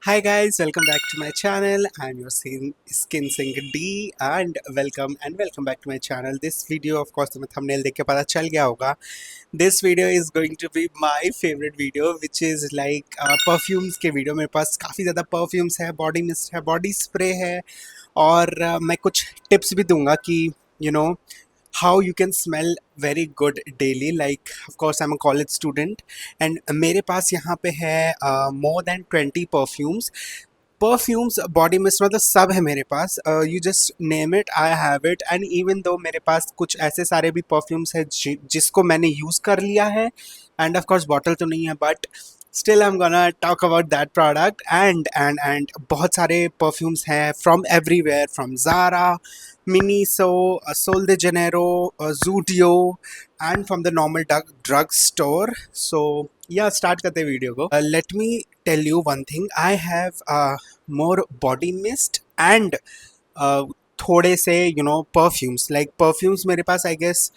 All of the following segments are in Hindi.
Hi guys, welcome back to my channel. I'm your Skin Sync D and welcome back to my channel. This video, of course, तुम्हें thumbnail देख के पता चल गया होगा. This video is going to be my favorite video, which is like perfumes के video. मेरे पास काफ़ी ज़्यादा perfumes है, body mist है, body spray है और मैं कुछ tips भी दूंगा कि you know how you can smell very good daily. Like of course I'm a college student and मेरे पास यहाँ पे है more than 20 perfumes body mist मतलब सब है मेरे पास. You just name it, I have it. And even though मेरे पास कुछ ऐसे सारे भी परफ्यूम्स है जिसको मैंने यूज़ कर लिया है एंड ऑफ कोर्स बॉटल तो नहीं है but still I am gonna talk about that product. And बहुत सारे परफ्यूम्स हैं from everywhere, from Zara, Miniso, Sol de Janeiro, Zudio and from the normal drug store. So yeah, start करते हैं वीडियो को. Let me tell you one thing. I have more body mist and थोड़े से perfumes. Like perfumes मेरे पास I guess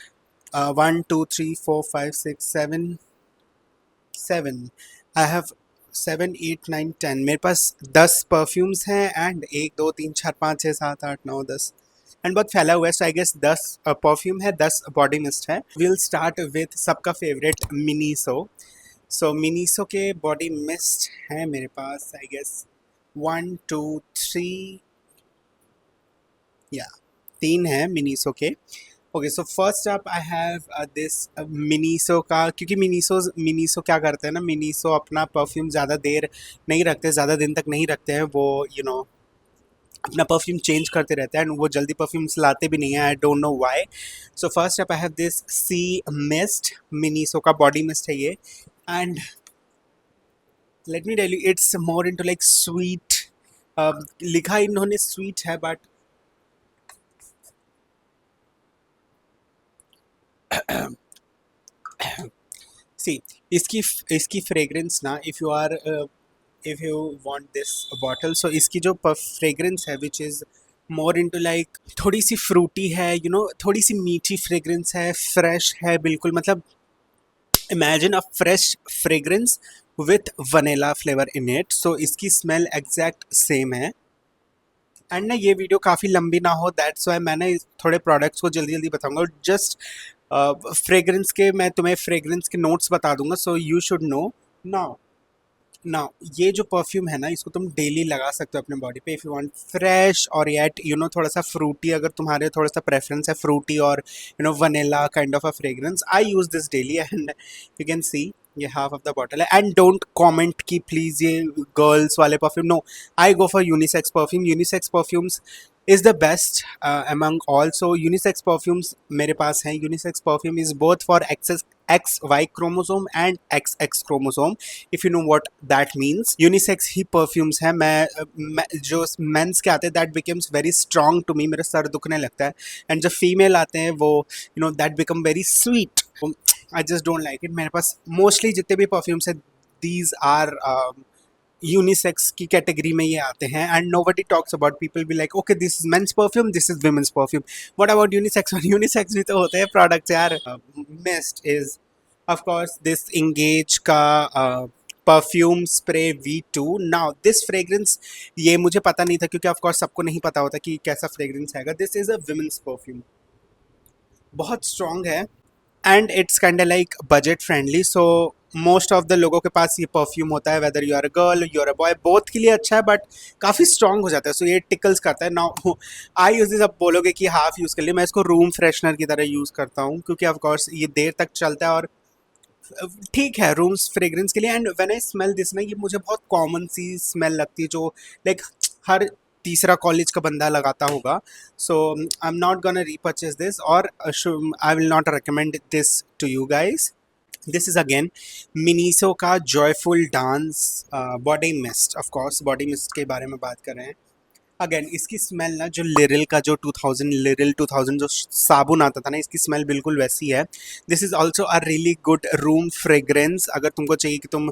1 2 3 4 5 6 7 I have 7 8 9 10. मेरे पास 10 perfumes हैं and 1 2 3 4 5 6 7 8 9 10 एंड बहुत फैला हुआ है. सो आई गेस 10 परफ्यूम है, 10 बॉडी मिस्ट है. विल स्टार्ट विथ सबका फेवरेट मिनीसो. सो मिनीसो के बॉडी मिस्ट है मेरे पास आई गेस 1 2 3 या 3 है मिनीसो के. Okay, so first up I have this Miniso का. क्योंकि मिनीसो क्या करते हैं ना, मिनीसो अपना परफ्यूम ज़्यादा देर नहीं रखते, ज़्यादा दिन तक नहीं रखते हैं. वो अपना परफ्यूम चेंज करते रहते हैं एंड वो जल्दी परफ्यूम्स लाते भी नहीं है. I don't know why. So first up I have this sea mist. Miniso का बॉडी मिस्ट है ये and let me tell you it's more into like sweet. लिखा इन्होंने स्वीट है बट सी इसकी फ्रेग्रेंस ना, if you want this bottle, so इसकी जो फ्रेग्रेंस है which is more into like थोड़ी सी फ्रूटी है, थोड़ी सी मीठी फ्रेग्रेंस है, फ्रेश है बिल्कुल. मतलब imagine a fresh fragrance with vanilla flavour in it. So इसकी स्मेल एग्जैक्ट सेम है. एंड ना ये वीडियो काफ़ी लंबी ना हो, दैट्स वाई मैंने थोड़े प्रोडक्ट्स को जल्दी जल्दी बताऊंगा. जस्ट फ्रेग्रेंस के मैं तुम्हें फ्रेग्रेंस के नोट्स बता दूंगा. So you should know now. ये जो परफ्यूम है ना, इसको तुम डेली लगा सकते हो अपने बॉडी पे इफ़ यू वांट फ्रेश और येट थोड़ा सा फ्रूटी. अगर तुम्हारे थोड़ा सा प्रेफरेंस है फ्रूटी और vanilla kind of a fragrance, I use this daily and you can see ये हाफ ऑफ द बॉटल है. एंड डोंट कमेंट कि प्लीज़ ये गर्ल्स वाले perfume. No, I go for unisex perfume. Unisex perfumes is the best among all. So unisex perfumes मेरे पास हैं. unisex perfume is both for XY chromosome and XX chromosome, if you know what that means. unisex he perfumes हैं. मैं जो men's के आते हैं that becomes very strong to me. मेरा सर दुखने लगता है. and जो female आते हैं वो that become very sweet. I just don't like it. मेरे पास mostly जितने भी perfumes हैं these are यूनिसेक्स की कैटेगरी में ये आते हैं. And nobody talks about. People be like okay this is men's perfume, this is women's perfume. What about unisex? Unisex भी तो होते हैं प्रोडक्ट्स यार. Mist is of course this Engage का perfume spray V2. Now this fragrance ये मुझे पता नहीं था क्योंकि ऑफ कोर्स सबको नहीं पता होता कि कैसा फ्रेग्रेंस आएगा. This is a women's perfume. बहुत स्ट्रॉन्ग है and it's kind like budget friendly. So most of the लोगों के पास ये परफ्यूम होता है, whether you are a girl you are a boy, both के लिए अच्छा है बट काफ़ी स्ट्रॉन्ग हो जाता है. सो ये टिकल्स करता है. Now I use this. अब बोलोगे कि हाफ यूज़ कर लिए, मैं इसको रूम फ्रेशनर की तरह यूज़ करता हूँ क्योंकि ऑफ कोर्स ये देर तक चलता है और ठीक है रूम्स फ्रेग्रेंस के लिए. And when I smell this ना, ये मुझे बहुत कॉमन सी स्मेल लगती है जो लाइक हर तीसरा कॉलेज का बंदा लगाता होगा. So I am not gonna repurchase this or I will not recommend this to you guys. This is again Miniso का joyful dance body mist. Of course body mist के बारे में बात कर रहे हैं. अगेन इसकी स्मेल ना जो लिरिल का जो 2000 जो साबुन आता था ना, इसकी स्मेल बिल्कुल वैसी है. This is also a really good room fragrance. अगर तुमको चाहिए कि तुम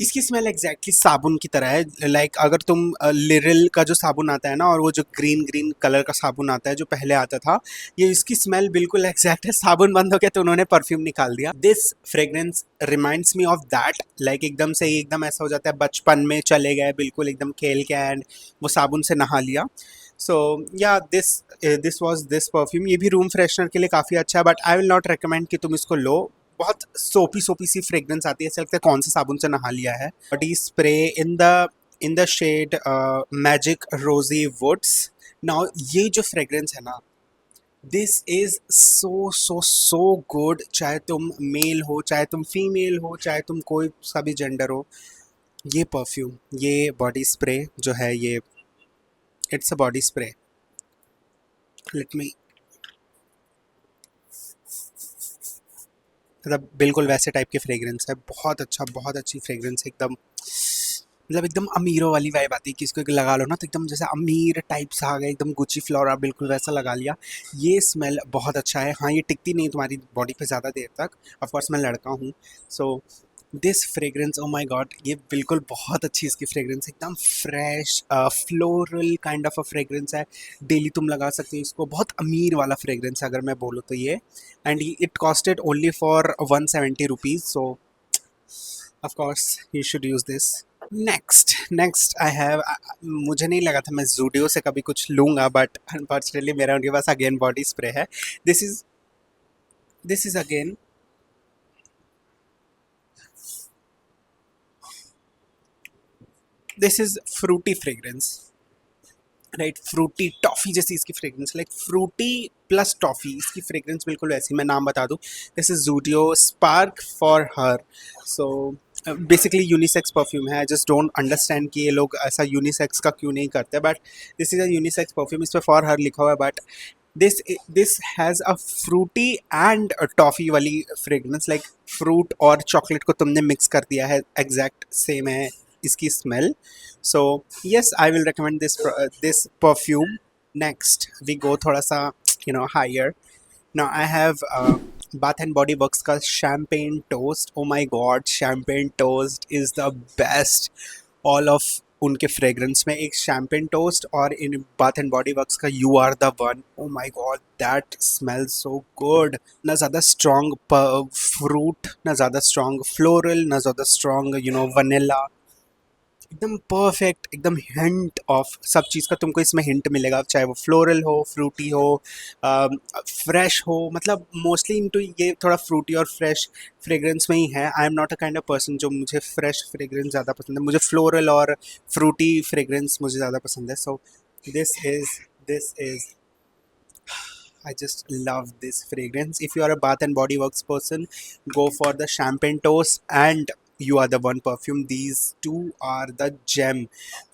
इसकी स्मेल एग्जैक्टली साबुन की तरह है। लाइक अगर तुम लिरिल का जो साबुन आता है ना, और वो जो ग्रीन ग्रीन कलर का साबुन आता है जो पहले आता था, ये इसकी स्मेल बिल्कुल एग्जैक्ट है। साबुन बंद हो गया तो उन्होंने परफ्यूम निकाल दिया। This fragrance reminds me of that, like एकदम से एकदम ऐसा हो जाता है बचपन में चले गए बिल्कुल एकदम खेल के, एंड वो साबुन से नहा लिया। सो या दिस वॉज दिस परफ्यूम। ये भी रूम फ्रेशनर के लिए काफ़ी अच्छा है, but I will not recommend कि तुम इसको लो। बहुत सोपी सोपी सी फ्रेग्रेंस आती है, ऐसा लगता है कौन से साबुन से नहा लिया है। Body spray in the shade magic rosy woods. Now ये जो फ्रेग्रेंस है ना, this is so so so good. चाहे तुम मेल हो, चाहे तुम फीमेल हो, चाहे तुम कोई सा भी जेंडर हो, ये परफ्यूम, ये बॉडी स्प्रे जो है, ये it's a body spray. Let me, मतलब बिल्कुल वैसे टाइप के फ्रेग्रेंस है। बहुत अच्छा, बहुत अच्छी फ्रेग्रेंस है एकदम। मतलब एकदम अमीरों वाली वाइब आती है कि इसको एक लगा लो ना तो एकदम जैसे अमीर टाइप सा आ गया, एकदम गुची फ्लोरा बिल्कुल वैसा लगा लिया। ये स्मेल बहुत अच्छा है। हाँ, ये टिकती नहीं तुम्हारी बॉडी पे ज़्यादा देर तक। ऑफ कोर्स मैं लड़का हूँ, so this fragrance, oh my God, ये बिल्कुल बहुत अच्छी इसकी फ्रेग्रेंस, एकदम fresh floral kind of a fragrance है। डेली तुम लगा सकते हो इसको। बहुत अमीर वाला फ्रेग्रेंस है अगर मैं बोलूँ तो ये। And it costed only for 170 rupees, so of course you should use this. Next I have, मुझे नहीं लगा था मैं ज़ूडियो से कभी कुछ लूँगा, बट अनफॉर्चुनेटली मेरा उनके पास अगेन बॉडी स्प्रे है। This is this is again, this is fruity fragrance, right. Fruity toffee जैसी इसकी fragrance, like fruity plus toffee, इसकी फ्रेग्रेंस बिल्कुल वैसी। मैं नाम बता दूँ, this is Zudio spark for her. So basically unisex perfume है। आई जस्ट डोंट अंडरस्टैंड कि ये लोग ऐसा यूनिसेक्स का क्यों नहीं करते, but this is a unisex perfume. इस पर फॉर हर लिखा हुआ है, but this has a fruity and toffee वाली फ्रेग्रेंस। लाइक फ्रूट और चॉकलेट को तुमने मिक्स कर दिया है, एग्जैक्ट सेम है इसकी smell. So yes, I will recommend this perfume. Next we go थोड़ा सा higher. Now I have Bath and Body Works का champagne toast. Oh my god, champagne toast is the best. All of उनके फ्रेग्रेंस में एक champagne toast, और इन Bath and Body Works का You Are the One. Oh my god, that smells so good. ना ज़्यादा strong fruit, ना ज़्यादा strong floral, ना ज़्यादा strong vanilla. एकदम परफेक्ट, एकदम हिंट ऑफ सब चीज़ का तुमको इसमें हिंट मिलेगा, चाहे वो फ्लोरल हो, फ्रूटी हो, फ्रेश हो। मतलब मोस्टली इनटू ये थोड़ा फ्रूटी और फ्रेश फ्रेग्रेंस में ही है। आई am not a kind of person जो मुझे फ्रेश फ्रेग्रेंस ज़्यादा पसंद है, मुझे फ्लोरल और फ्रूटी फ्रेग्रेंस मुझे ज़्यादा पसंद है। सो this is I just love this fragrance. If you are a Bath and Body Works person, go for the Champagne Toast and You Are the One perfume. These two are the gem.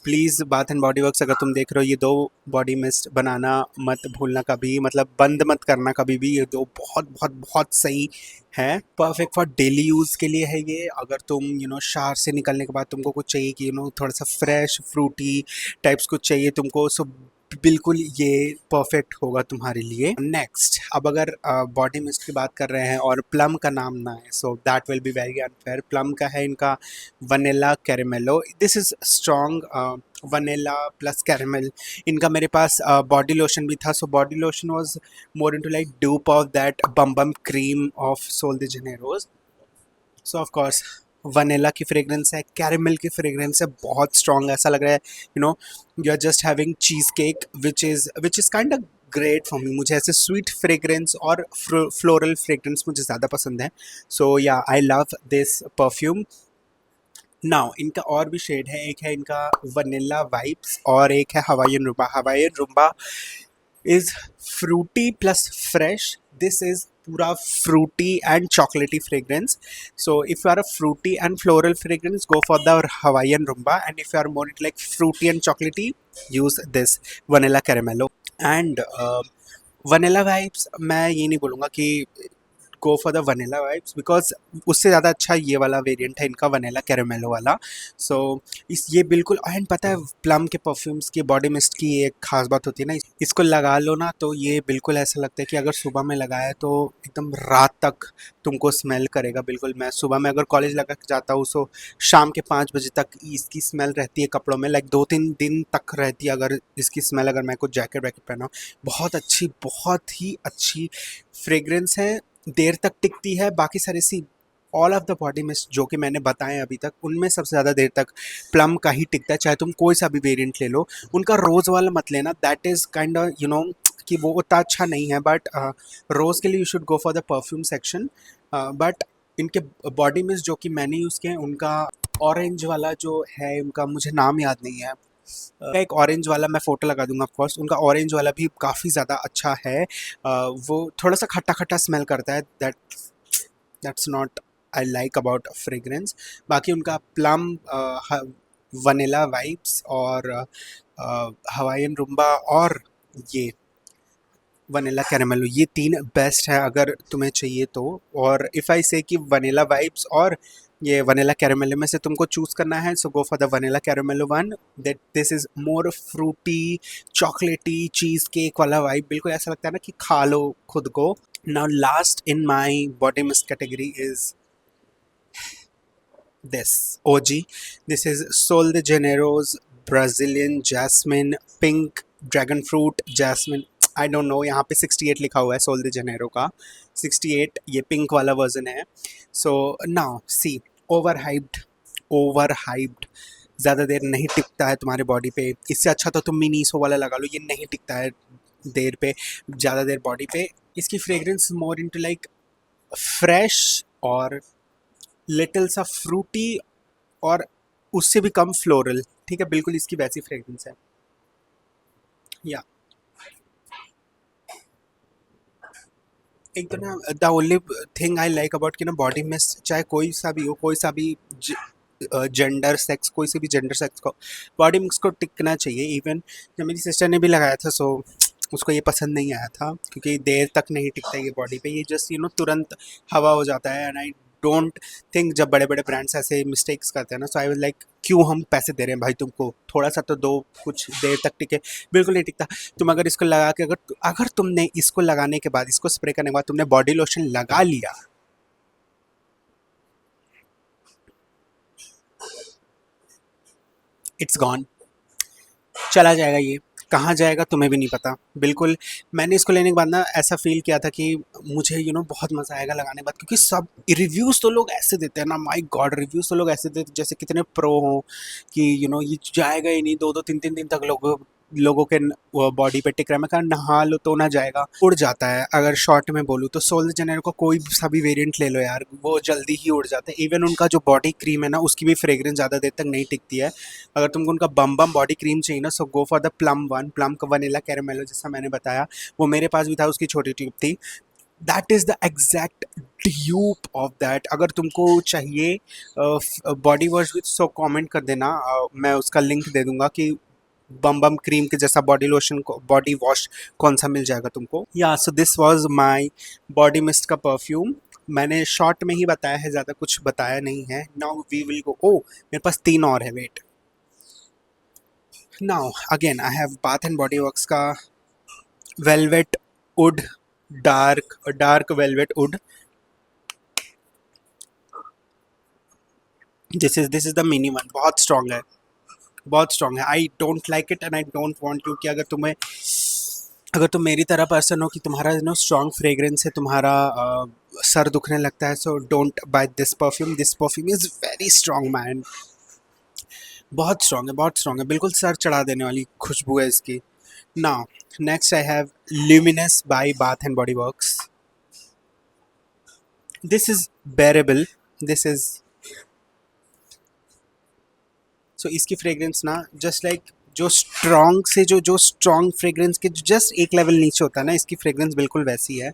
Please bath and body works अगर तुम देख रहे हो, ये दो बॉडी मिस्ट बनाना मत भूलना कभी, मतलब बंद मत करना कभी भी। ये दो बहुत बहुत बहुत सही है। परफेक्ट फॉर डेली यूज़ के लिए है ये। अगर तुम शावर से निकलने के बाद तुमको कुछ चाहिए कि थोड़ा सा फ्रेश फ्रूटी टाइप्स कुछ चाहिए तुमको, सो बिल्कुल ये परफेक्ट होगा तुम्हारे लिए। नेक्स्ट, अब अगर बॉडी मिस्ट की बात कर रहे हैं और प्लम का नाम ना है, so that will be very unfair. Plum का है इनका vanilla caramelo. This is strong vanilla plus caramel. इनका मेरे पास बॉडी लोशन भी था, सो body lotion was more into like dupe of that bum bum cream of Sol de Janeiro. So of course vanilla की फ्रेग्रेंस है, कैरेमल की फ्रेग्रेंस है, बहुत स्ट्रॉन्ग। ऐसा लग रहा है you are just having cheesecake, which is kind of great for me. मुझे ऐसे स्वीट फ्रेग्रेंस और फ्लोरल फ्रेग्रेंस मुझे ज़्यादा पसंद है। सो या I love this perfume. Now इनका और भी शेड है, एक है इनका वनीला वाइब्स और एक है Hawaiian rumba. Hawaiian rumba is fruity plus fresh. This is पूरा fruity and chocolatey fragrance. So if you are a fruity and floral fragrance, go for the Hawaiian Rumba, and if you are more into like fruity and chocolatey, use this vanilla caramello. And vanilla vibes मैं ये नहीं बोलूँगा कि गो for the vanilla vibes, because उससे ज़्यादा अच्छा ये वाला वेरिएंट है इनका, वनीला कैरामेलो वाला। सो इस ये बिल्कुल, एंड पता है प्लम के परफ्यूम्स की, बॉडी मिस्ट की एक खास बात होती है ना, इसको लगा लो ना तो ये बिल्कुल ऐसा लगता है कि अगर सुबह में लगाया तो एकदम रात तक तुमको स्मेल करेगा। बिल्कुल मैं सुबह में अगर कॉलेज लगा के जाता हूँ तो शाम के 5 बजे तक इसकी स्मेल रहती है कपड़ों में, लाइक 2-3 दिन तक रहती है अगर इसकी स्मेल, अगर मैं कुछ जैकेट वैकेट पहना हूँ। बहुत ही अच्छी फ्रेग्रेंस है, देर तक टिकती है। बाकी सारे see all of the body mist जो कि मैंने बताए अभी तक, उनमें सबसे ज़्यादा देर तक प्लम का ही टिकता है, चाहे तुम कोई सा भी वेरिएंट ले लो। उनका रोज़ वाला मत लेना, दैट इज़ काइंड ऑफ कि वो उतना अच्छा नहीं है, बट रोज़ के लिए you should go for the perfume section. But इनके बॉडी मिस्ट जो कि मैंने यूज़ किए हैं, उनका ऑरेंज वाला जो है, उनका मुझे नाम याद नहीं है, एक ऑरेंज वाला मैं फ़ोटो लगा दूंगा ऑफ कोर्स, उनका ऑरेंज वाला भी काफ़ी ज़्यादा अच्छा है। वो थोड़ा सा खट्टा खट्टा स्मेल करता है, that's not I like about fragrance. बाकी उनका प्लम, वनीला वाइब्स और हवाईयन रुम्बा और ये वनीला कैरेमेलो, ये 3 बेस्ट है अगर तुम्हें चाहिए तो। और इफ़ आई से कि वनीला वाइब्स और ये वनीला कैरेमेलो में से तुमको चूज़ करना है, so go for the vanilla caramelo one. That this is more fruity, chocolatey, cheese cake वाला वाइब, बिल्कुल ऐसा लगता है ना कि खा लो खुद को। Now last in my body mist category is this OG. This is Sol de Janeiro's Brazilian Jasmine Pink Dragon Fruit Jasmine. I don't no, यहाँ पे 68 लिखा हुआ है सोल de Janeiro का, 68 ये पिंक वाला वर्जन है। So now see, over hyped, ज़्यादा देर नहीं टिकता है तुम्हारे बॉडी पे। इससे अच्छा तो तुम मिनीसो वाला लगा लो, ये नहीं टिकता है देर पे, ज़्यादा देर बॉडी पे। इसकी फ्रेग्रेंस मोर इनटू लाइक फ्रेश और लिटिल सा फ्रूटी और उससे भी कम फ्लोरल, ठीक है, बिल्कुल इसकी वैसी फ्रेग्रेंस है। या एक तो ना, the only thing I like about कि ना बॉडी में चाहे कोई सा भी हो, कोई सा भी जेंडर सेक्स, कोई से भी जेंडर सेक्स को बॉडी मिक्स को टिकना चाहिए। इवन जब मेरी सिस्टर ने भी लगाया था, सो उसको ये पसंद नहीं आया था क्योंकि देर तक नहीं टिकता ये बॉडी पे, ये जस्ट तुरंत हवा हो जाता है। एंड आई डोंट थिंक, जब बड़े बड़े ब्रांड्स ऐसे मिस्टेक्स करते हैं ना, सो आई वाज लाइक क्यों हम पैसे दे रहे हैं भाई तुमको, थोड़ा सा तो दो, कुछ देर तक टिके। बिल्कुल नहीं टिकता। तुम अगर इसको लगा के, अगर अगर तुमने इसको लगाने के बाद, इसको स्प्रे करने के बाद तुमने बॉडी लोशन लगा लिया, इट्स गॉन, चला जाएगा ये, कहाँ जाएगा तुम्हें भी नहीं पता। बिल्कुल मैंने इसको लेने के बाद ना ऐसा फील किया था कि मुझे बहुत मज़ा आएगा लगाने के बाद, क्योंकि सब रिव्यूज़ तो लोग ऐसे देते हैं ना, माय गॉड, रिव्यूज़ तो लोग ऐसे देते जैसे कितने प्रो हों कि ये जाएगा ही नहीं, 2-2 3-3 दिन तक लोगों के बॉडी पे टिक रहा है। मैं कहा नहा लो तो ना जाएगा, उड़ जाता है। अगर शॉर्ट में बोलूँ तो सोल जेनेरो का कोई सा भी वेरिएंट ले लो यार, वो जल्दी ही उड़ जाता है। इवन उनका जो बॉडी क्रीम है ना, उसकी भी फ्रेग्रेंस ज़्यादा देर तक नहीं टिकती है। अगर तुमको उनका बम बम बॉडी क्रीम चाहिए ना, so go for the plum one, plum का वनीला कैरामेलो, जैसा मैंने बताया, वो मेरे पास भी था, उसकी छोटी ट्यूब थी। That is the exact dupe of that. अगर तुमको चाहिए body wash with, so comment कर देना, मैं उसका लिंक दे दूंगा कि बम बम क्रीम के जैसा बॉडी लोशन, बॉडी वॉश कौन सा मिल जाएगा तुमको। Yeah so this was my body mist का परफ्यूम। मैंने शॉर्ट में ही बताया है, ज़्यादा कुछ बताया नहीं है। Now we will go, oh मेरे पास 3 और है, wait. Now again I have bath and body works का velvet wood, dark velvet wood. This is the mini one, बहुत स्ट्रॉन्ग है, बहुत स्ट्रॉन्ग है। I don't like it and I don't want you कि अगर तुम मेरी तरह पर्सन हो कि तुम्हारा स्ट्रॉन्ग फ्रेग्रेंस है, तुम्हारा सर दुखने लगता है, so don't by this perfume. This perfume is very strong man, बहुत स्ट्रॉन्ग है, बहुत स्ट्रॉन्ग है, बिल्कुल सर चढ़ा देने वाली खुशबू है इसकी। Now next I have luminous by bath and body works. This is bearable, this is, so इसकी फ्रेग्रेंस ना जस्ट लाइक जो स्ट्रॉन्ग से जो स्ट्रॉन्ग फ्रेग्रेंस के जस्ट एक लेवल नीचे होता है ना, इसकी फ्रेग्रेंस बिल्कुल वैसी है।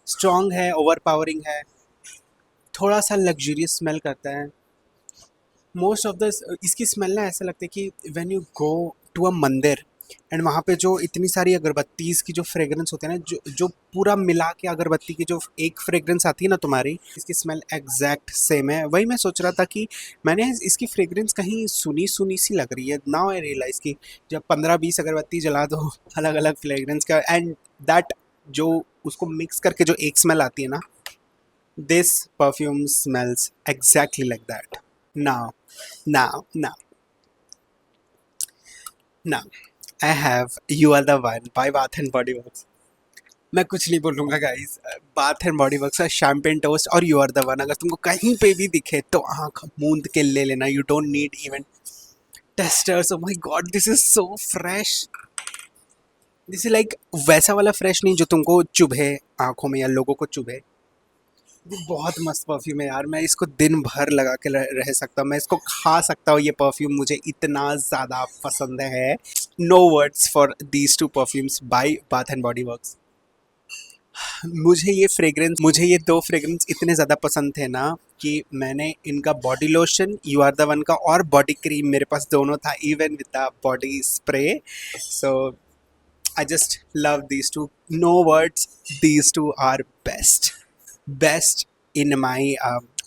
स्ट्रॉन्ग है, ओवर पावरिंग है, थोड़ा सा लग्जूरियस स्मेल करता है। मोस्ट ऑफ द इसकी स्मेल ना ऐसा लगता है कि when you go to a mandir and वहाँ पे जो इतनी सारी अगरबत्तीज़ की जो फ्रेग्रेंस होते हैं ना, जो पूरा मिला के अगरबत्ती की जो एक फ्रेग्रेंस आती है ना तुम्हारी, इसकी स्मेल एग्जैक्ट सेम है। वही मैं सोच रहा था कि मैंने इसकी फ्रेग्रेंस कहीं सुनी सुनी सी लग रही है। नाउ आई रियलाइज़ कि जब 15-20 अगरबत्ती जला दो अलग अलग फ्रेग्रेंस का, एंड दैट जो उसको मिक्स करके जो एक स्मेल आती है ना, this perfume smells exactly like that. Now now now I have you are the one by bath and body Works. मैं कुछ नहीं बोलूँगा guys, Bath and body works का शैम्पेन टोस्ट और यू आर द वन अगर तुमको कहीं पे भी दिखे तो आँख मूंद के ले लेना। You don't need even testers. Oh my God, this is so fresh. This is like वैसा वाला फ्रेश नहीं जो तुमको चुभे आँखों में या लोगों को चुभे। ये बहुत मस्त परफ्यूम है यार, मैं इसको दिन भर लगा के रह सकता हूँ, मैं इसको खा सकता हूँ। ये परफ्यूम मुझे इतना ज़्यादा पसंद है। No words for these two perfumes by bath and body Works. मुझे ये दो फ्रेग्रेंस इतने ज़्यादा पसंद थे ना कि मैंने इनका body lotion you are the one का और बॉडी क्रीम मेरे पास दोनों था, even with the body spray. So I just love these two. No words, these two are best best in my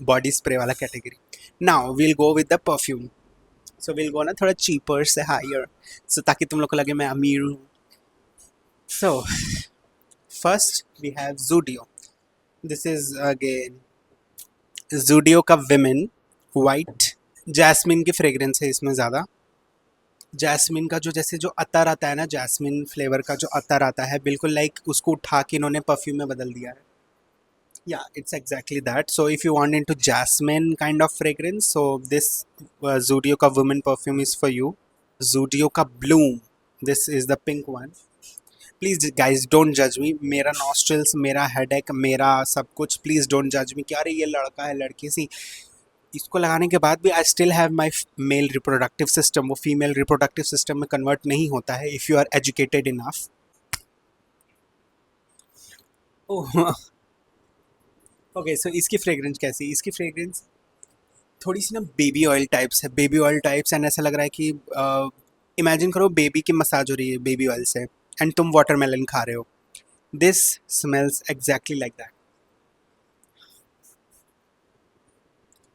body spray वाला category. Now we'll go with the perfume. So we'll go ना थोड़ा चीपर से हायर, सो ताकि तुम लोग को लगे मैं अमीर हूँ। So first we have Zudio. This is again Zudio का विमेन वाइट। जैस्मिन की फ्रेग्रेंस है इसमें ज़्यादा। जैस्मिन का जो जैसे जो अतर आता है ना, जैस्मिन फ्लेवर का जो अतर आता है, बिल्कुल लाइक उसको उठा के इन्होंने परफ्यूम में बदल दिया है। Yeah it's exactly that. So if you want into jasmine kind of fragrance, so this Zudio का women perfume is for you. Zudio का bloom, this is the pink one. Please guys don't जज मी, मेरा नॉस्ट्रल्स, मेरा हेडेक, मेरा सब कुछ, प्लीज़ डोंट जज मी कि अरे ये लड़का है लड़की सी। इसको लगाने के बाद भी I still have my male reproductive system, वो फीमेल रिप्रोडक्टिव सिस्टम में कन्वर्ट नहीं होता है if you are educated enough. Oh okay, so इसकी फ्रेग्रेंस कैसी, इसकी फ्रेग्रेंस थोड़ी सी ना बेबी ऑयल टाइप्स है, बेबी ऑयल टाइप्स। एंड ऐसा लग रहा है कि इमेजिन करो बेबी की मसाज हो रही है बेबी ऑयल से, एंड तुम वाटरमेलन खा रहे हो। This smells exactly like that.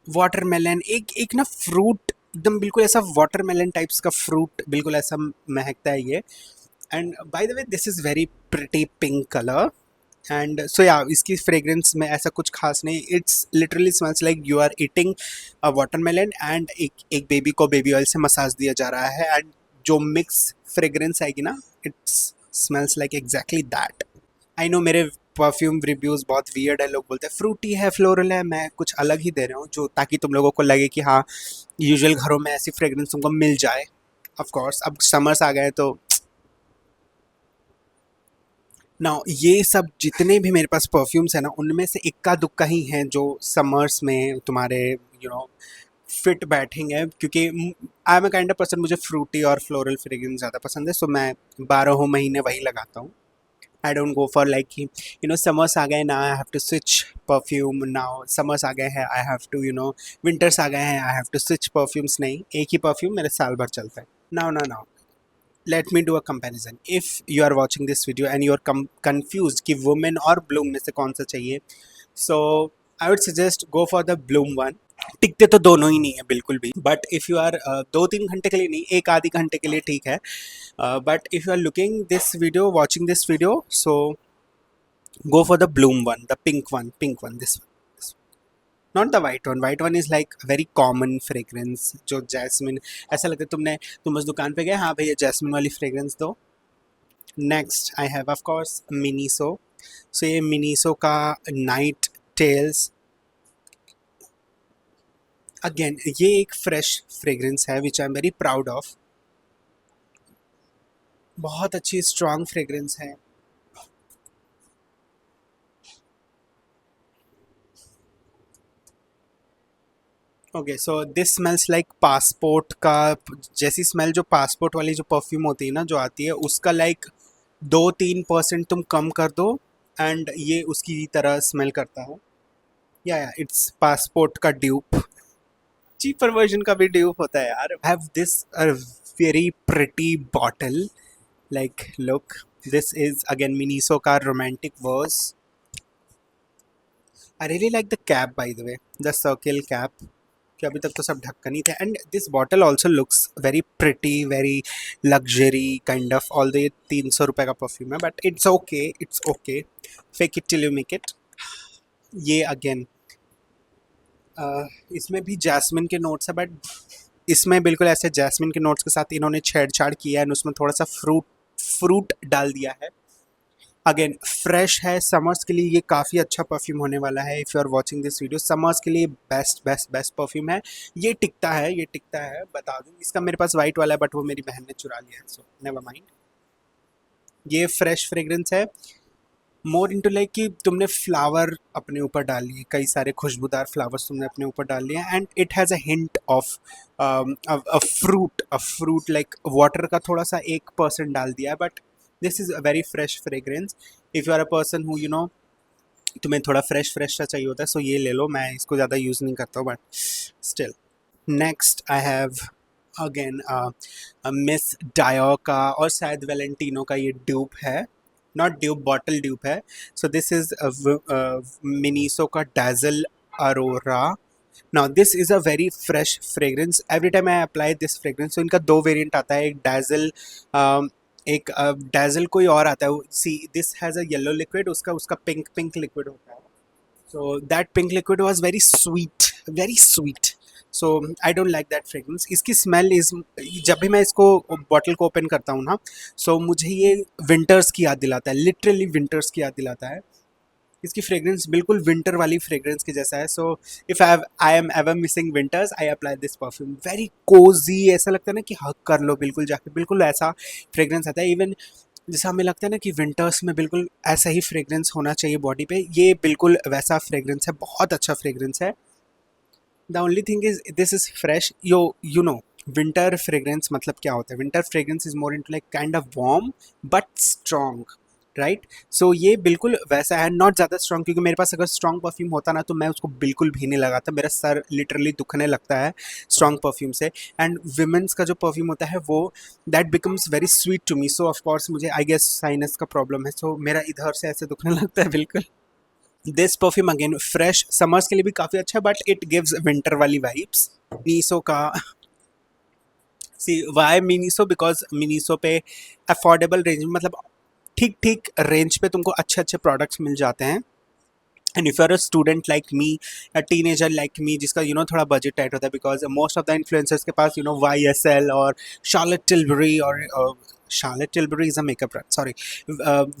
Watermelon, एक एक ना फ्रूट एकदम बिल्कुल ऐसा वाटरमेलन टाइप्स का फ्रूट, बिल्कुल ऐसा महकता है ये। And by the way this is very pretty pink colour. And so yeah इसकी फ्रेग्रेंस में ऐसा कुछ खास नहीं, it's literally smells like you are eating a watermelon and एक बेबी को बेबी ऑयल से मसाज दिया जा रहा है, एंड जो मिक्स फ्रेग्रेंस आएगी ना, it's smells like exactly that. I know मेरे परफ्यूम रिव्यूज़ बहुत वियर्ड है, लोग बोलते हैं फ्रूटी है, फ्लोरल है, मैं कुछ अलग ही दे रहा हूँ जो ताकि तुम लोगों को लगे कि हाँ यूजुअल घरों में ऐसी फ्रेग्रेंस तुमको मिल जाए। ऑफ कोर्स अब समर्स आ गए तो ना, ये सब जितने भी मेरे पास परफ्यूम्स हैं ना, उनमें से इक्का दुक्का ही हैं जो समर्स में तुम्हारे फिट बैठेंगे, क्योंकि I am a kind of person, मुझे फ्रूटी और फ्लोरल फ्रेग्रेंस ज़्यादा पसंद है। सो मैं 12 महीने वही लगाता हूँ। I don't go for like summers आ गए ना I have to switch perfume, now summers आ गए हैं आई हैव टू विंटर्स आ गए हैं I have to switch perfumes. नहीं, एक ही परफ्यूम मेरे साल भर चलता है। नाउ ना now let me do a comparison. If you are watching this video and you are confused कि women और bloom में से कौन सा चाहिए, so I would suggest go for the bloom one. टिकते तो दोनों ही नहीं है बिल्कुल भी, बट इफ़ यू आर 2-3 घंटे के लिए नहीं, एक आधी घंटे के लिए ठीक है। But if you are looking this video, watching this video, so go for the bloom one, the pink one, this one, not the white one. White one is like very common fragrance, जो जैस्मिन, ऐसा लगता है तुम उस दुकान पे गए, हाँ भैया जैस्मिन वाली फ्रेग्रेंस दो। Next I have of course Miniso. So ये मिनीसो का नाइट टेल्स, अगेन ये एक फ्रेश फ्रेग्रेंस है which I am very proud of. बहुत अच्छी स्ट्रॉन्ग फ्रेग्रेंस है। Okay, so this smells like passport का, जैसी स्मेल जो पासपोर्ट वाली जो परफ्यूम होती है ना जो आती है, उसका लाइक 2-3% तुम कम कर दो एंड ये उसकी तरह स्मेल करता है। या इट्स पासपोर्ट का ड्यूप, चीपर वर्जन का भी ड्यूप होता है यार। Have this a very pretty bottle, like look, this is again Miniso का romantic verse. I really like the cap, by the way, the circle cap, कि अभी तक तो सब ढक्कन ही थे. And this bottle also looks very pretty, very luxury kind of. All ये 300 रुपये का परफ्यूम है, but it's okay, it's okay. Fake it till you make it. ये अगेन इसमें भी जैस्मिन के नोट्स है, बट इसमें बिल्कुल ऐसे जैस्मिन के नोट्स के साथ इन्होंने छेड़छाड़ किया है, और उसमें थोड़ा सा फ्रूट फ्रूट डाल दिया है. अगेन फ्रेश है, समर्स के लिए ये काफ़ी अच्छा परफ्यूम होने वाला है. If you are watching this video, summers के लिए बेस्ट बेस्ट बेस्ट परफ्यूम है. ये टिकता है, ये टिकता है, बता दूँ. इसका मेरे पास वाइट वाला है, बट वो मेरी बहन ने चुरा लिया है, सो नेवर माइंड. ये फ्रेश फ्रेग्रेंस है. मोर इनटू लाइक कि तुमने फ्लावर अपने ऊपर डाल लिए, कई सारे खुशबूदार फ्लावर्स तुमने अपने ऊपर डाल लिए, and it has a hint of a fruit like water का थोड़ा सा 1% डाल दिया है, but this is a very fresh fragrance. If you are a person who तुम्हें थोड़ा फ्रेश फ्रेश सा चाहिए होता है, सो ये ले लो. मैं इसको ज़्यादा यूज़ नहीं करता हूँ, but still. Next I have again Miss Dior का, और शायद वेलेंटिनो का ये ड्यूप है. नॉट ड्यूप, बॉटल ड्यूप है. सो दिस इज मिनीसो का dazzle Arora. Now this is a very fresh fragrance. Every time I apply this fragrance. तो इनका दो वेरिएंट आता है, एक डैजल, एक डैजल कोई और आता है. See this has a yellow liquid, उसका उसका पिंक पिंक लिक्विड होता है. So that pink liquid was very sweet, very sweet. So I don't like that fragrance. इसकी स्मेल इज, जब भी मैं इसको बॉटल को ओपन करता हूँ ना, सो मुझे ये विंटर्स की याद दिलाता है, लिटरली विंटर्स की याद दिलाता है. इसकी फ्रेग्रेंस बिल्कुल विंटर वाली फ्रेग्रेंस के जैसा है. So if I am ever missing winters, I apply this perfume. Very Cozi, ऐसा लगता है ना कि हक कर लो बिल्कुल जाके, बिल्कुल ऐसा फ्रेग्रेंस आता है. इवन जैसा हमें लगता है ना कि विंटर्स में बिल्कुल ऐसा ही फ्रेग्रेंस होना चाहिए बॉडी पे, ये बिल्कुल वैसा फ्रेग्रेंस है. बहुत अच्छा फ्रेग्रेंस है. The only thing is this is fresh. You know winter fragrance मतलब क्या होता है. Winter fragrance is more into like kind of warm but strong, right. So ये बिल्कुल वैसा है, नॉट ज़्यादा स्ट्रॉन्ग, क्योंकि मेरे पास अगर स्ट्रॉन्ग परफ्यूम होता ना, तो मैं उसको बिल्कुल भी नहीं लगाता. मेरा सर लिटरली दुखने लगता है स्ट्रॉन्ग परफ्यूम से. एंड विमेंस का जो परफ्यूम होता है वो, that becomes very sweet to me. So of course मुझे आई गेस साइनस का प्रॉब्लम है, सो मेरा इधर से ऐसे दुखने लगता है बिल्कुल. This perfume again fresh, summers के लिए भी काफ़ी अच्छा है, बट इट गिव्स विंटर वाली वाइब्स. मीसो का, सी वाई मिनीसो, बिकॉज मिनीसो पे अफोर्डेबल रेंज, मतलब ठीक ठीक रेंज पे तुमको अच्छे अच्छे प्रोडक्ट्स मिल जाते हैं. And if you are a student like me, a teenager like me, जिसका थोड़ा बजट टाइट होता है, because most of the influencers के पास वाई एस एल और शार्लेट टिलबरी, और Charlotte Tilbury is a makeup brand, sorry,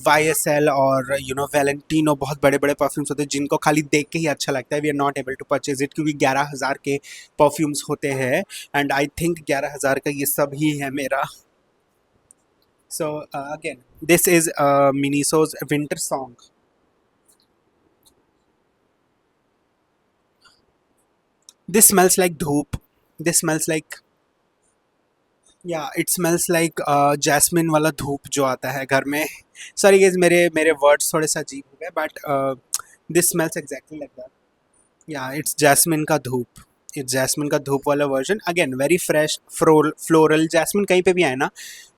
Y S L और वैलेंटिनो, बहुत बड़े बड़े परफ्यूम्स होते हैं जिनको खाली देख के ही अच्छा लगता है. We are not able to purchase it, क्योंकि 11,000 के परफ्यूम्स होते हैं, एंड आई थिंक 11,000 का ये सब ही है मेरा. So again this is Miniso's winter song. This smells like धूप. This smells like, yeah it smells like jasmine वाला धूप जो आता है घर में. सॉरी गेज, मेरे मेरे वर्ड्स थोड़े से अजीब हो गए, but this smells exactly like that. Yeah it's jasmine का धूप. इट्स जैस्मिन का धूप वाला version. Again very fresh, floral. Jasmine कहीं पे भी आए ना,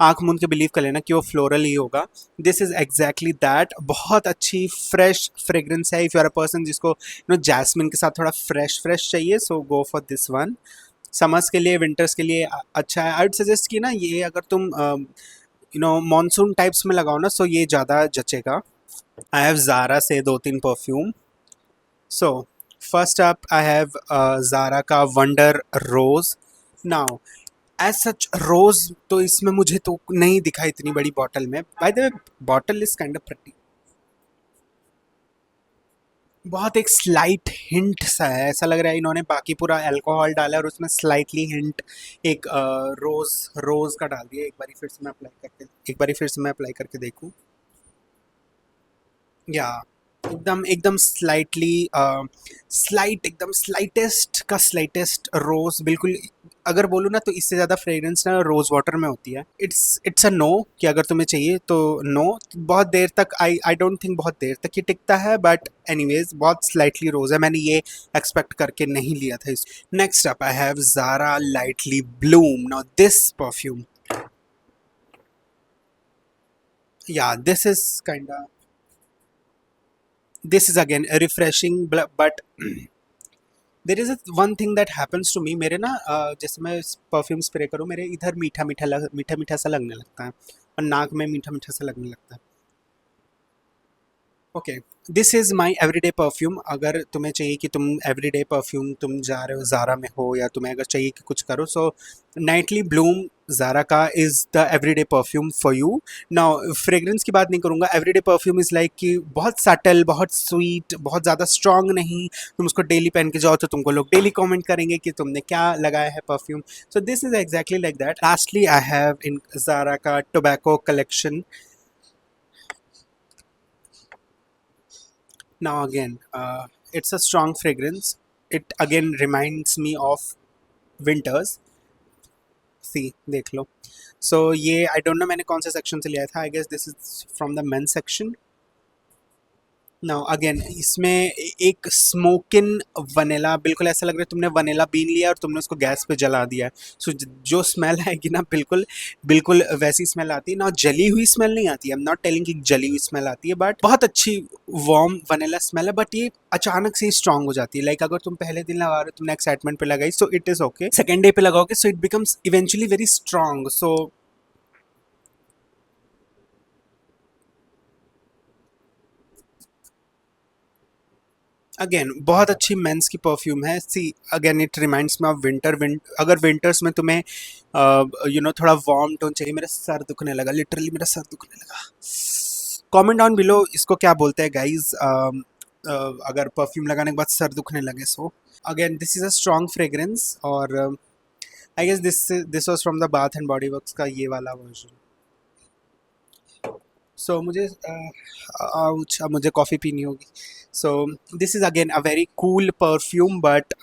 आंख मूंद के बिलीव कर लेना कि वो फ्लोरल ही होगा. This is exactly that. बहुत अच्छी फ्रेश फ्रेग्रेंस है. If you are a person जिसको जैस्मिन के साथ थोड़ा फ्रेश फ्रेश चाहिए, so go for this one. Summers के लिए, विंटर्स के लिए अच्छा है. आई वुड सजेस्ट कि ना, ये अगर तुम मानसून टाइप्स में लगाओ ना, सो ये ज़्यादा जचेगा. आई हैव ज़ारा से दो तीन परफ्यूम. So first up I have Zara का wonder rose. Now as such rose तो इसमें मुझे तो नहीं दिखा इतनी बड़ी बॉटल में. Bye the way, bottle is kind of pretty. बहुत एक स्लाइट हिंट सा है, ऐसा लग रहा है इन्होंने बाकी पूरा अल्कोहल डाला और उसमें स्लाइटली हिंट एक रोज रोज का डाल दिया. एक बारी फिर से मैं अप्लाई करके देखूं. या एकदम एकदम स्लाइटली, एकदम स्लाइटेस्ट का स्लाइटेस्ट रोज, बिल्कुल. अगर बोलूँ ना, तो इससे ज़्यादा फ्रेग्रेंस ना रोज़ वाटर में होती है. इट्स अ नो, कि अगर तुम्हें चाहिए तो नो. बहुत देर तक, आई डोंट थिंक बहुत देर तक ये टिकता है, बट एनीवेज बहुत स्लाइटली रोज है. मैंने ये एक्सपेक्ट करके नहीं लिया था. Next up I have Zara lightly bloom. Now this perfume, Yeah, this is again refreshing, but there is one thing that happens to me मेरे ना जैसे मैं परफ्यूम स्प्रे करूँ मेरे इधर मीठा मीठा सा लगने लगता है और नाक में मीठा मीठा सा लगने लगता है। Okay, this is my everyday perfume. अगर तुम्हें चाहिए कि तुम एवरीडे परफ्यूम तुम जा रहे हो ज़ारा में हो या तुम्हें अगर चाहिए कि कुछ करो, सो नाइटली ब्लूम ज़ारा का is the everyday perfume for you. Now fragrance की बात नहीं करूँगा, एवरीडे परफ्यूम इज़ लाइक कि बहुत सटल, बहुत स्वीट, बहुत ज़्यादा स्ट्रॉन्ग नहीं। तुम उसको डेली पहन के जाओ तो तुमको लोग डेली कमेंट करेंगे कि तुमने क्या लगाया है perfume. So this is exactly like that. Lastly I have in Zara का tobacco collection. Now again, it's a strong fragrance. It again reminds me of winters. सी देख लो। सो ये आई डोंट नो मैंने कौन से सेक्शन से लिया था। I guess this is from the main section. Now again इसमें एक स्मोकिन वनीला, बिल्कुल ऐसा लग रहा है तुमने वनीला बीन लिया और तुमने उसको गैस पे जला दिया। सो जो स्मेल आएगी ना, बिल्कुल बिल्कुल वैसी स्मेल आती है ना। जली हुई स्मेल नहीं आती है, आई एम नॉट टेलिंग कि जली हुई स्मेल आती है, बट बहुत अच्छी वार्म वनीला स्मेल है। बट ये अचानक से ही स्ट्रांग हो जाती है। लाइक अगर तुम पहले दिन लगा रहे हो, तुमने एक्साइटमेंट पे लगाई, so it is okay. Second day पे लगाओगे so it becomes eventually very strong. So again बहुत अच्छी मेंस की परफ्यूम है। See again it reminds me of अगर विंटर्स में तुम्हें थोड़ा वार्म टोन चाहिए। मेरा सर दुखने लगा, लिटरली मेरा सर दुखने लगा। कमेंट डाउन बिलो इसको क्या बोलते हैं गाइज, अगर परफ्यूम लगाने के बाद सर दुखने लगे। So again this is a strong fragrance और I guess this was from the bath and body works का ये वाला वर्जन। सो मुझे आउच, अब मुझे कॉफ़ी पीनी होगी। So this is again a very cool perfume, but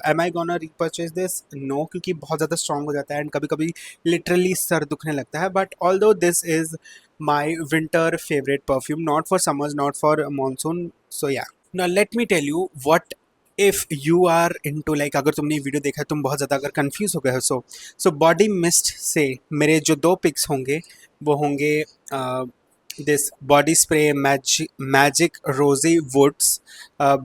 am I gonna repurchase this? No, क्योंकि बहुत ज़्यादा स्ट्रॉन्ग हो जाता है एंड कभी कभी लिटरली सर दुखने लगता है। But although this is my winter favourite perfume, not for summers, not for monsoon. So yeah, now let me tell you what if you are into, like अगर तुमने ये वीडियो देखा है, तुम बहुत ज़्यादा अगर कंफ्यूज हो गए हो, सो बॉडी मिस्ट से मेरे जो दो पिक्स होंगे वो होंगे this body spray magic rosy woods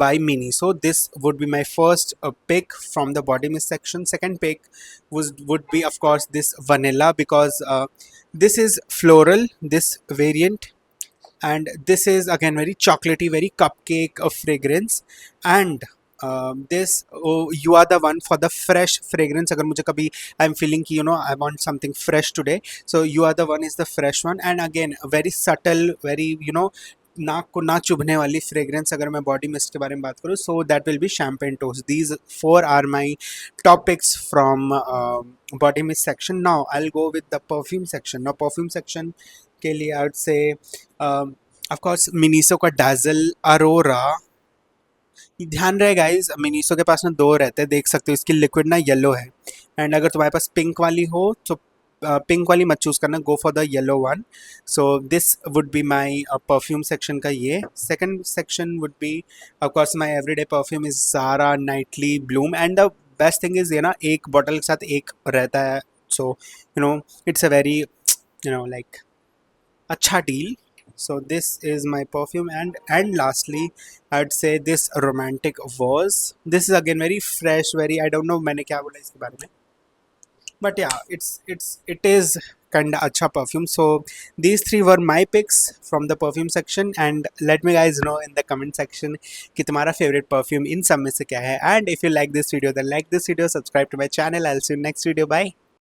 by Mini. So this would be my first pick from the body mist section. Second pick would be of course this vanilla, because this is floral, this variant, and this is again very chocolatey, very cupcake of fragrance. And this, oh, you are the one for the fresh fragrance. अगर मुझे कभी I'm feeling कि I want something fresh today, so you are the one is the fresh one. And again very subtle, very नाक को ना चुभने वाली फ्रेग्रेंस अगर मैं बॉडी मिस्ट के बारे में बात करूँ, so that will be champagne toast. These four are my top picks from body mist section. Now I will go with the perfume section. Now perfume section के लिए I would say of course Miniso का डाजल अरोरा। ध्यान रहे गाइज, मिनीसो के पास ना दो रहते हैं, देख सकते हो इसकी लिक्विड ना येलो है। एंड अगर तुम्हारे पास पिंक वाली हो तो पिंक वाली मत चूज़ करना, go for the yellow one. So this would be my perfume section का ये। Second section would be of course my everyday perfume is Zara nightly bloom. And the best thing is ये ना एक बॉटल के साथ एक रहता है। So it's a very like अच्छा deal. So this is my perfume, and lastly I'd say this romantic was, this is again very fresh, very, I don't know मैंने क्या बोला इसके बारे में, but yeah, it is kind of अच्छा perfume. So these three were my picks from the perfume section, and let me guys know in the comment section कि तुम्हारा favorite perfume इन सब में से क्या है। And if you like this video, then like this video, subscribe to my channel. I'll see you next video. Bye.